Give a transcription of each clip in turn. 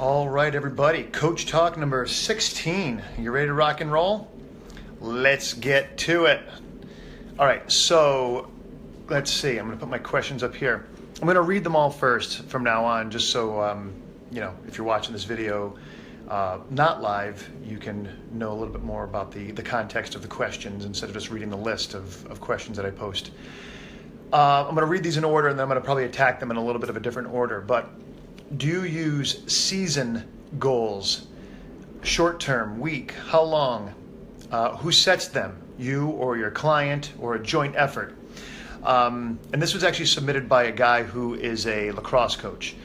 All right, everybody. Coach Talk number 16. You ready to rock and roll? Let's get to it. All right, so let's see. I'm going to put my questions up here. I'm going to read them all first from now on, just so, if you're watching this video not live, you can know a little bit more about the context of the questions instead of just reading the list of questions that I post. I'm going to read these in order, and then I'm going to probably attack them in a little bit of a different order. But do you use season goals? Short term, week, how long? Who sets them? You or your client or a joint effort? And this was actually submitted by a guy who is a lacrosse coach.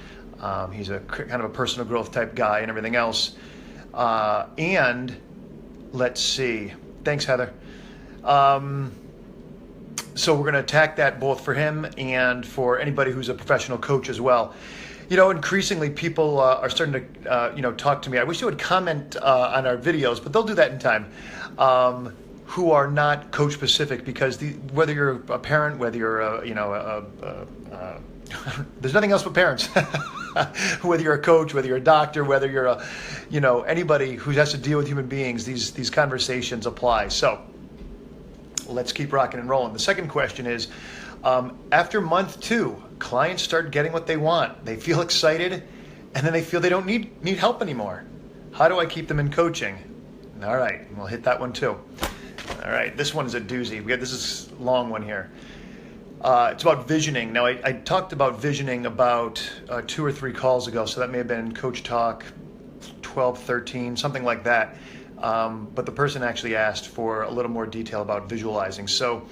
He's a kind of a personal growth type guy and everything else. And let's see. Thanks, Heather. So we're going to attack that both for him and for anybody who's a professional coach as well. You know, increasingly people are starting to, talk to me. I wish they would comment on our videos, but they'll do that in time, who are not coach specific, because whether you're a parent, whether you're there's nothing else but parents. Whether you're a coach, whether you're a doctor, whether you're anybody who has to deal with human beings, these conversations apply. So let's keep rocking and rolling. The second question is, after month 2, clients start getting what they want. They feel excited, and then they feel they don't need help anymore. How do I keep them in coaching? All right, we'll hit that one too. All right, this one is a doozy. This is a long one here. It's about visioning. Now, I talked about visioning about 2 or 3 calls ago, so that may have been Coach Talk 12, 13, something like that. But the person actually asked for a little more detail about visualizing. So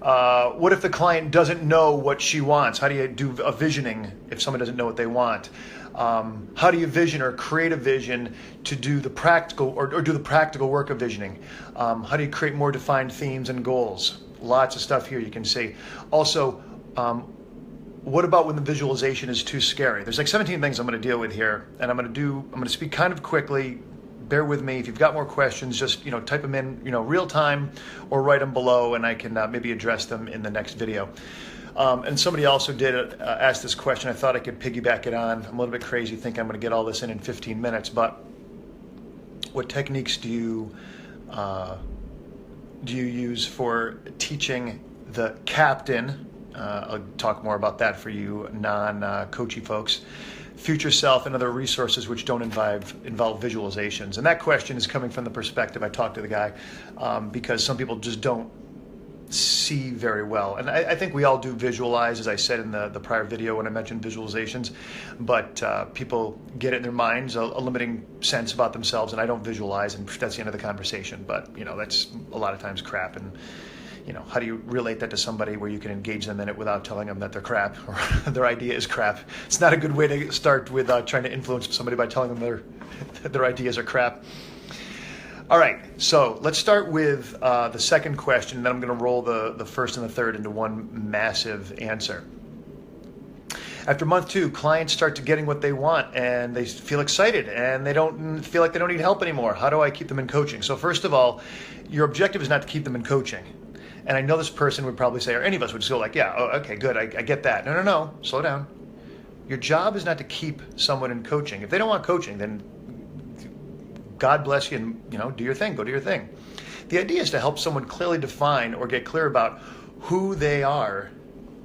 what if the client doesn't know what she wants? How do you do a visioning if someone doesn't know what they want? How do you vision or create a vision to do the practical or do the practical work of visioning? How do you create more defined themes and goals? Lots of stuff here you can see. Also, what about when the visualization is too scary? There's like 17 things I'm going to deal with here, and I'm going to speak kind of quickly. Bear with me. If you've got more questions, just type them in real time or write them below, and I can maybe address them in the next video. And somebody also did ask this question. I thought I could piggyback it on. I'm a little bit crazy, think I'm going to get all this in 15 minutes, but what techniques do you use for teaching the captain? I'll talk more about that for you non-coachy folks. Future self and other resources which don't involve visualizations. And that question is coming from the perspective, I talked to the guy, because some people just don't see very well. And I think we all do visualize, as I said in the prior video when I mentioned visualizations, but people get it in their minds, a limiting sense about themselves, and I don't visualize, and that's the end of the conversation. But that's a lot of times crap. And how do you relate that to somebody where you can engage them in it without telling them that they're crap or their idea is crap? It's not a good way to start with trying to influence somebody by telling them their ideas are crap. All right, so let's start with the second question, and then I'm going to roll the first and the third into one massive answer. After month 2, clients start to getting what they want, and they feel excited, and they don't feel like they don't need help anymore. How do I keep them in coaching? So first of all, your objective is not to keep them in coaching. And I know this person would probably say, or any of us would just go like, yeah, oh, okay, good, I get that. No, slow down. Your job is not to keep someone in coaching. If they don't want coaching, then God bless you and, do your thing, go do your thing. The idea is to help someone clearly define or get clear about who they are,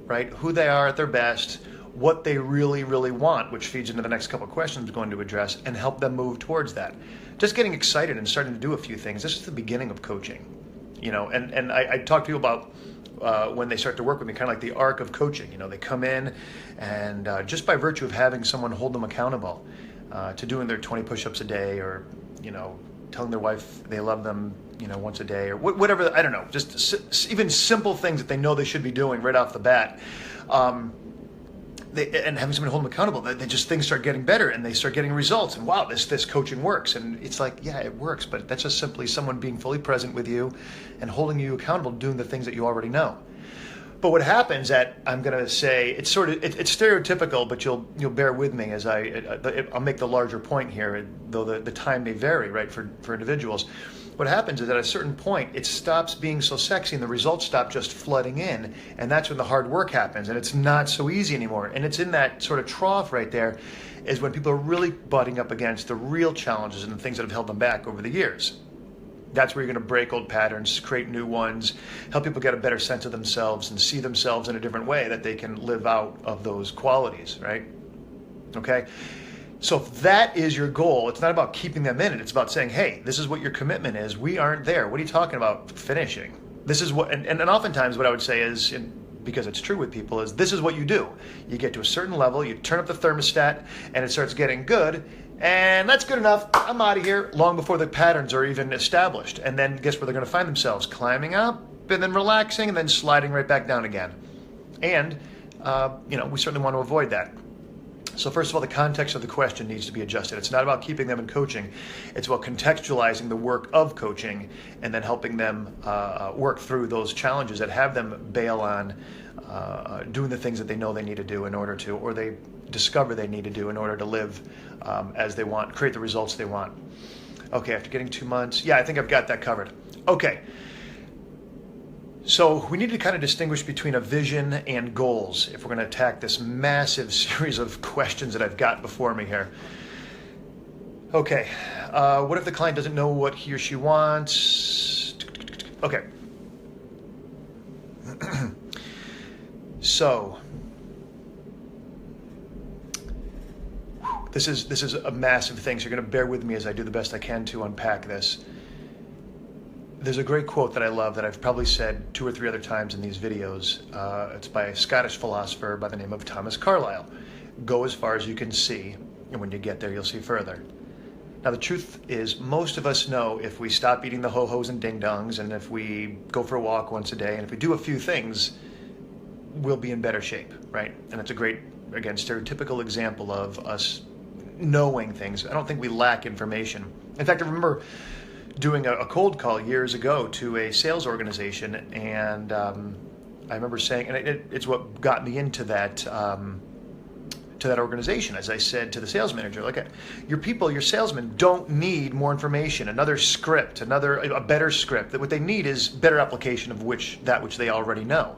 right? Who they are at their best, what they really, really want, which feeds into the next couple of questions we're going to address, and help them move towards that. Just getting excited and starting to do a few things, this is the beginning of coaching. And I talk to people about when they start to work with me, kind of like the arc of coaching. They come in, and just by virtue of having someone hold them accountable to doing their 20 push-ups a day, or telling their wife they love them once a day, or whatever, I don't know, just even simple things that they know they should be doing right off the bat. And having someone hold them accountable, things start getting better, and they start getting results. And wow, this coaching works. And it's like, yeah, it works, but that's just simply someone being fully present with you and holding you accountable, doing the things that you already know. But what happens I'm going to say, it's stereotypical, but you'll bear with me as I'll make the larger point here, though the time may vary, right, for individuals. what happens is at a certain point, it stops being so sexy and the results stop just flooding in. And that's when the hard work happens, and it's not so easy anymore. And it's in that sort of trough right there is when people are really butting up against the real challenges and the things that have held them back over the years. That's where you're going to break old patterns, create new ones, help people get a better sense of themselves and see themselves in a different way that they can live out of those qualities, right? Okay? So if that is your goal, it's not about keeping them in it. It's about saying, hey, this is what your commitment is. We aren't there. What are you talking about finishing? This is what, and oftentimes what I would say is, because it's true with people, is this is what you do. You get to a certain level, you turn up the thermostat, and it starts getting good, and that's good enough. I'm out of here long before the patterns are even established. And then guess where they're going to find themselves? Climbing up, and then relaxing, and then sliding right back down again. And, we certainly want to avoid that. So first of all, the context of the question needs to be adjusted. It's not about keeping them in coaching. It's about contextualizing the work of coaching and then helping them work through those challenges that have them bail on doing the things that they know they need to do in order to, or they discover they need to do in order to live as they want, create the results they want. Okay, after getting 2 months, yeah, I think I've got that covered. Okay. So we need to kind of distinguish between a vision and goals if we're going to attack this massive series of questions that I've got before me here. Okay, what if the client doesn't know what he or she wants? Okay. So this is a massive thing, so you're going to bear with me as I do the best I can to unpack this. There's a great quote that I love that I've probably said 2 or 3 other times in these videos. It's by a Scottish philosopher by the name of Thomas Carlyle. Go as far as you can see, and when you get there, you'll see further. Now, the truth is, most of us know if we stop eating the ho-hos and ding-dongs, and if we go for a walk once a day, and if we do a few things, we'll be in better shape, right? And it's a great, again, stereotypical example of us knowing things. I don't think we lack information. In fact, I remember doing a cold call years ago to a sales organization, and I remember saying, and it's what got me into that organization. As I said to the sales manager, like, your people, your salesmen don't need more information, another script, a better script. That what they need is better application of that which they already know.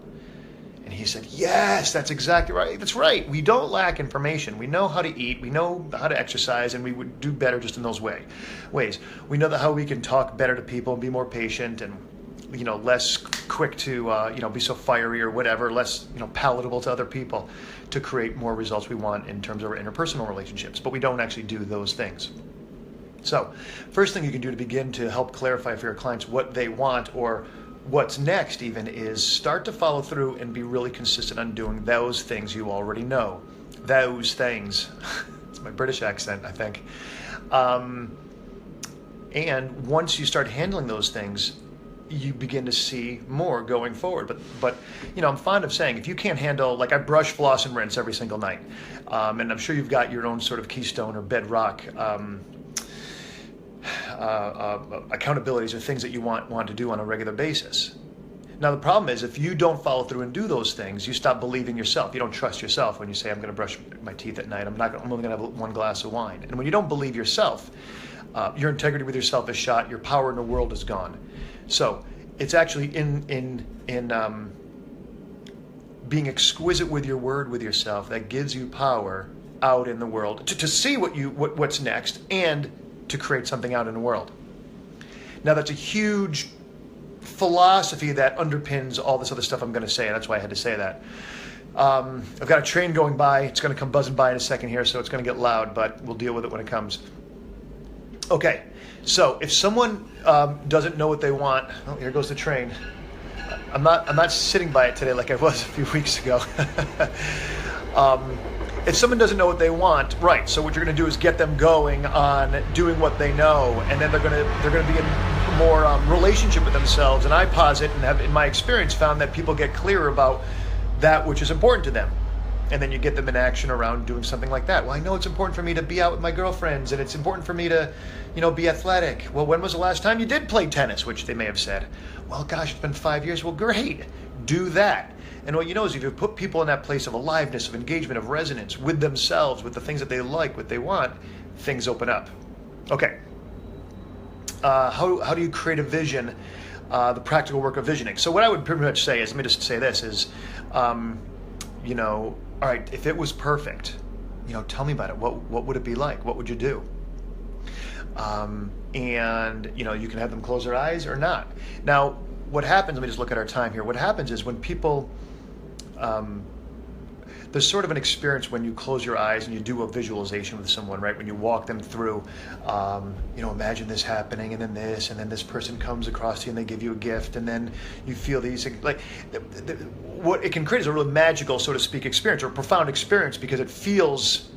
And he said, yes, that's exactly right. That's right. We don't lack information. We know how to eat. We know how to exercise, and we would do better just in those ways. We know how we can talk better to people and be more patient and, less quick to, be so fiery or whatever, less, palatable to other people to create more results we want in terms of our interpersonal relationships. But we don't actually do those things. So first thing you can do to begin to help clarify for your clients what they want, or what's next even, is start to follow through and be really consistent on doing those things you already know. Those things. It's my British accent, I think. And once you start handling those things, you begin to see more going forward. But I'm fond of saying, if you can't handle, like, I brush, floss, and rinse every single night. And I'm sure you've got your own sort of keystone or bedrock accountabilities or things that you want to do on a regular basis. Now, the problem is, if you don't follow through and do those things, you stop believing yourself. You don't trust yourself when you say, I'm going to brush my teeth at night. I'm only going to have 1 glass of wine. And when you don't believe yourself, your integrity with yourself is shot. Your power in the world is gone. So it's actually in being exquisite with your word with yourself that gives you power out in the world to see what's next and to create something out in the world. Now, that's a huge philosophy that underpins all this other stuff I'm going to say, and that's why I had to say that. I've got a train going by. It's going to come buzzing by in a second here, so it's going to get loud, but we'll deal with it when it comes. Okay, so if someone doesn't know what they want, oh, here goes the train. I'm not sitting by it today like I was a few weeks ago. If someone doesn't know what they want, right? So what you're going to do is get them going on doing what they know, and then they're going to be in more relationship with themselves. And I posit and have, in my experience, found that people get clearer about that which is important to them, and then you get them in action around doing something like that. Well, I know it's important for me to be out with my girlfriends, and it's important for me to, be athletic. Well, when was the last time you did play tennis? Which they may have said. Well, gosh, it's been 5 years. Well, great, do that. And what you know is, if you put people in that place of aliveness, of engagement, of resonance with themselves, with the things that they like, what they want, things open up. Okay. how do you create a vision, the practical work of visioning. So what I would pretty much say is, let me just say this, is, all right, if it was perfect, tell me about it. What would it be like? What would you do? And you can have them close their eyes or not. Now, what happens, let me just look at our time here. What happens is when people, there's sort of an experience when you close your eyes and you do a visualization with someone, right? When you walk them through, imagine this happening and then this person comes across to you and they give you a gift, and then you feel these, like, what it can create is a really magical, so to speak, experience, or a profound experience, because it feels,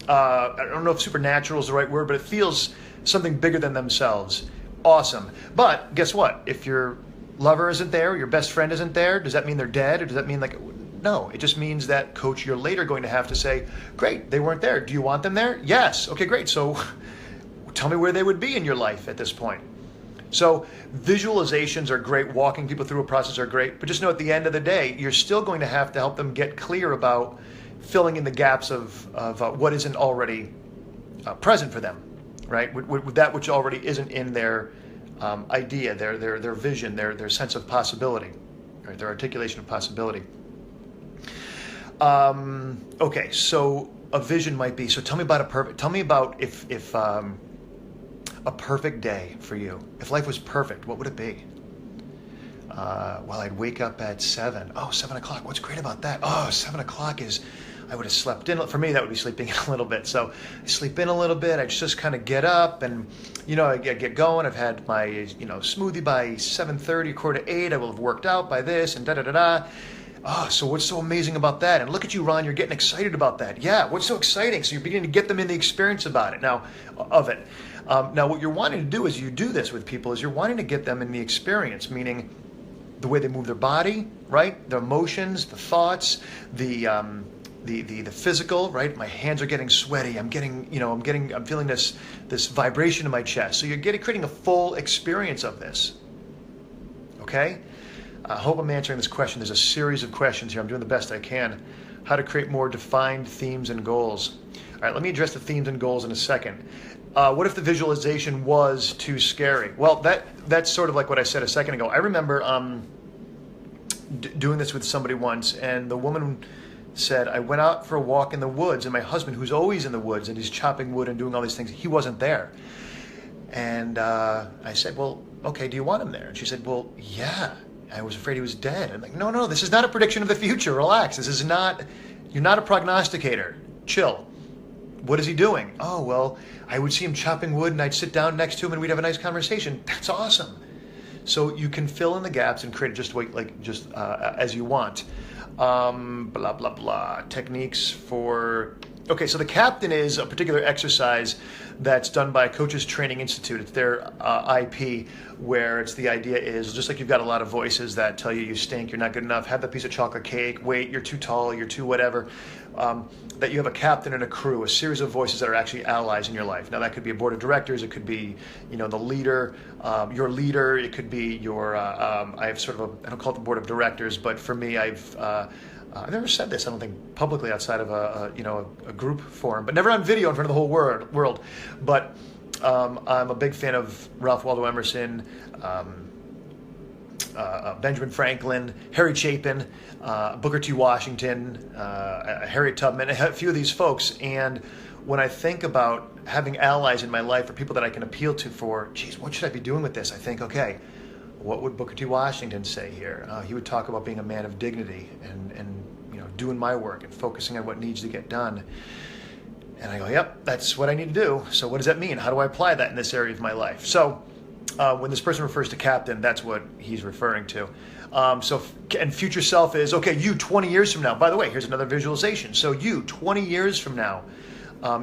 I don't know if supernatural is the right word, but it feels something bigger than themselves. Awesome. But guess what? If your lover isn't there, your best friend isn't there, does that mean they're dead? Or does that mean, like, no, it just means that, coach, you're later going to have to say, great, they weren't there. Do you want them there? Yes. Okay, great. So tell me where they would be in your life at this point. So visualizations are great. Walking people through a process are great. But just know at the end of the day, you're still going to have to help them get clear about filling in the gaps of what isn't already present for them, right? With that which already isn't in their idea, their vision, their sense of possibility, right? Their articulation of possibility. Okay, so a vision might be, so tell me about if a perfect day for you. If life was perfect, what would it be? Well, I'd wake up at 7. Oh, 7 o'clock. What's great about that? Oh, 7 o'clock is, I would have slept in. For me, that would be sleeping in a little bit. So I sleep in a little bit. I just kind of get up and, I get going. I've had my, smoothie by 7:30, 7:45. I will have worked out by this and da-da-da-da. Oh, so what's so amazing about that? And look at you, Ron, you're getting excited about that. Yeah, what's so exciting? So you're beginning to get them in the experience about it now, of it. Now, what you're wanting to do as you do this with people is you're wanting to get them in the experience, meaning the way they move their body, right? Their emotions, the thoughts, the physical, right? My hands are getting sweaty. I'm feeling this vibration in my chest. So you're creating a full experience of this. Okay? I hope I'm answering this question. There's a series of questions here. I'm doing the best I can. How to create more defined themes and goals. All right, let me address the themes and goals in a second. What if the visualization was too scary? Well, that's sort of like what I said a second ago. I remember doing this with somebody once, and the woman said, I went out for a walk in the woods, and my husband, who's always in the woods, and he's chopping wood and doing all these things, he wasn't there. And I said, well, okay, do you want him there? And she said, well, yeah. I was afraid he was dead. I'm like, no, this is not a prediction of the future. Relax. You're not a prognosticator. Chill. What is he doing? Oh, well, I would see him chopping wood and I'd sit down next to him and we'd have a nice conversation. That's awesome. So you can fill in the gaps and create it just as you want. Blah, blah, blah. Techniques for... Okay, so the captain is a particular exercise that's done by Coaches Training Institute. It's their IP, where the idea is, just like you've got a lot of voices that tell you stink, you're not good enough, have that piece of chocolate cake, wait, you're too tall, you're too whatever, that you have a captain and a crew, a series of voices that are actually allies in your life. Now that could be a board of directors, it could be the leader, your leader, it could be your, I have sort of I don't call it the board of directors, but for me I've never said this, I don't think, publicly outside of a group forum, but never on video in front of the whole world. But I'm a big fan of Ralph Waldo Emerson, Benjamin Franklin, Harry Chapin, Booker T. Washington, Harriet Tubman, a few of these folks. And when I think about having allies in my life or people that I can appeal to for, geez, what should I be doing with this? I think, okay, what would Booker T. Washington say here? He would talk about being a man of dignity and doing my work and focusing on what needs to get done. And I go, yep, that's what I need to do. So what does that mean? How do I apply that in this area of my life? So when this person refers to captain, that's what he's referring to. And future self is, okay, you 20 years from now. By the way, here's another visualization. So you 20 years from now,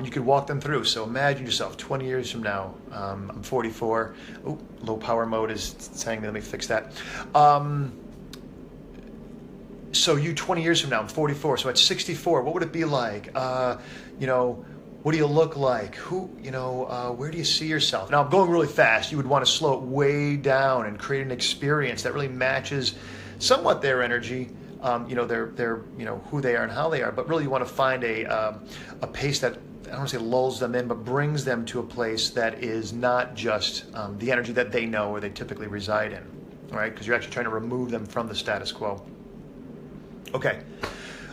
you could walk them through. So imagine yourself 20 years from now. I'm 44. Oh, low power mode is saying, let me fix that. So you 20 years from now, I'm 44. So at 64, what would it be like? What do you look like? Where do you see yourself? Now I'm going really fast. You would want to slow it way down and create an experience that really matches somewhat their energy, their who they are and how they are. But really, you want to find a pace that I don't want to say lulls them in, but brings them to a place that is not just the energy that they know or they typically reside in, right? Because you're actually trying to remove them from the status quo. Okay.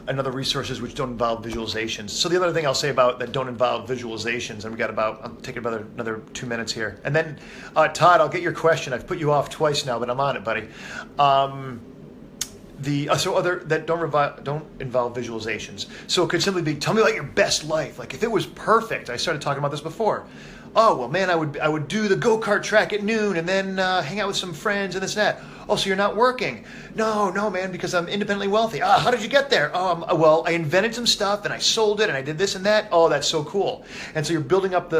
Another resources which don't involve visualizations. So the other thing I'll say about that don't involve visualizations, and we got I'm taking about another 2 minutes here. And then, Todd, I'll get your question. I've put you off twice now, but I'm on it, buddy. So other that don't involve visualizations. So it could simply be, tell me about your best life. Like if it was perfect, I started talking about this before. Oh, well, man, I would do the go-kart track at noon and then hang out with some friends and this and that. Oh, so you're not working? No, man, because I'm independently wealthy. How did you get there? Well, I invented some stuff and I sold it and I did this and that. Oh, that's so cool. And so you're building up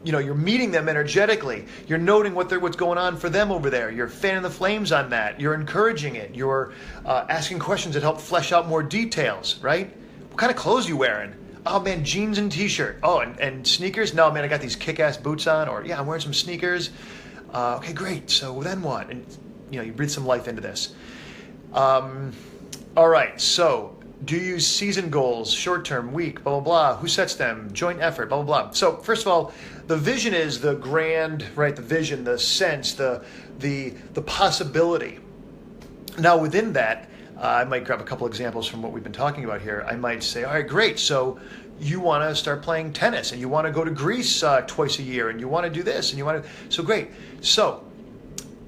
you're meeting them energetically. You're noting what's going on for them over there. You're fanning the flames on that. You're encouraging it. You're asking questions that help flesh out more details, right? What kind of clothes are you wearing? Oh, man, jeans and t-shirt. Oh, and sneakers? No, man, I got these kick-ass boots on. Or, yeah, I'm wearing some sneakers. Okay, great. So then what? And, you breathe some life into this. All right, so do you use season goals, short-term, week, blah, blah, blah. Who sets them? Joint effort, blah, blah, blah. So first of all, the vision is the grand, right? The vision, the sense, the possibility. Now within that, I might grab a couple examples from what we've been talking about here. I might say, all right, great. So you want to start playing tennis and you want to go to Greece twice a year and you want to do this and you want to, so great. So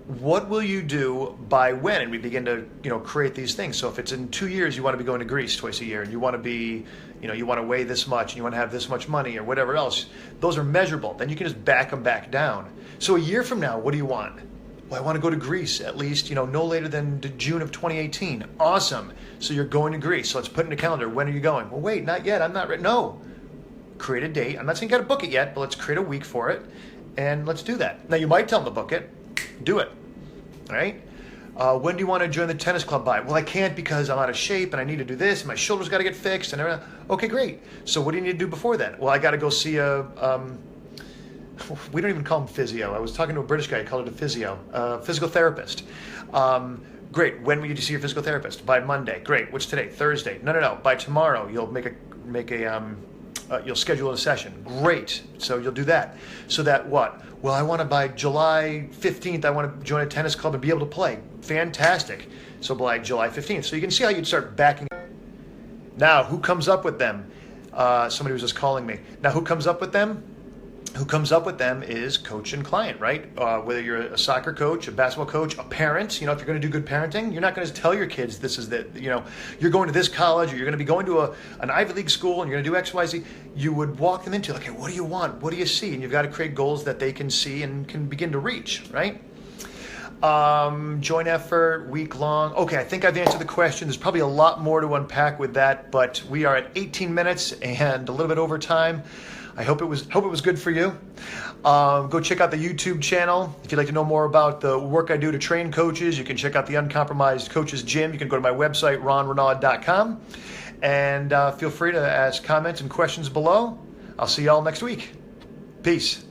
what will you do by when? And we begin to, create these things. So if it's in 2 years, you want to be going to Greece twice a year and you want to be, you want to weigh this much and you want to have this much money or whatever else, those are measurable. Then you can just back them back down. So a year from now, what do you want? Well, I want to go to Greece at least, no later than June of 2018. Awesome. So you're going to Greece. So let's put in a calendar. When are you going? Well, wait, not yet. I'm not ready. No. Create a date. I'm not saying you got to book it yet, but let's create a week for it and let's do that. Now you might tell them to book it. Do it. Right? When do you want to join the tennis club by? Well, I can't because I'm out of shape and I need to do this and my shoulder's got to get fixed and everything. Okay, great. So what do you need to do before then? Well, I got to go see we don't even call him physio. I was talking to a British guy, he called it a physical therapist. Great. When will you see your physical therapist? By Monday. Great. What's today? Thursday. No. By tomorrow, you'll you'll schedule a session. Great. So you'll do that. So that what? Well, I want to by July 15th, I want to join a tennis club and be able to play. Fantastic. So by July 15th. So you can see how you'd start backing. Now, who comes up with them? Somebody was just calling me. Now, who comes up with them? Who comes up with them is coach and client, right? Whether you're a soccer coach, a basketball coach, a parent, if you're going to do good parenting, you're not going to tell your kids this is you're going to this college or you're going to be going to an Ivy League school and you're going to do X, Y, Z. You would walk them into, okay, what do you want? What do you see? And you've got to create goals that they can see and can begin to reach, right? Joint effort, week long. Okay, I think I've answered the question. There's probably a lot more to unpack with that, but we are at 18 minutes and a little bit over time. I hope it was good for you. Go check out the YouTube channel. If you'd like to know more about the work I do to train coaches, you can check out the Uncompromised Coaches Gym. You can go to my website, ronrenaud.com. And feel free to ask comments and questions below. I'll see y'all next week. Peace.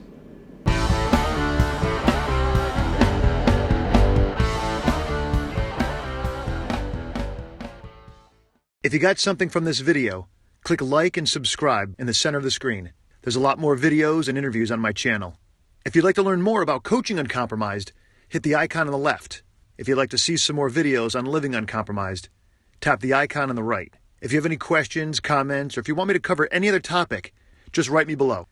If you got something from this video, click like and subscribe in the center of the screen. There's a lot more videos and interviews on my channel. If you'd like to learn more about coaching Uncompromised, hit the icon on the left. If you'd like to see some more videos on living uncompromised, tap the icon on the right. If you have any questions, comments, or if you want me to cover any other topic, just write me below.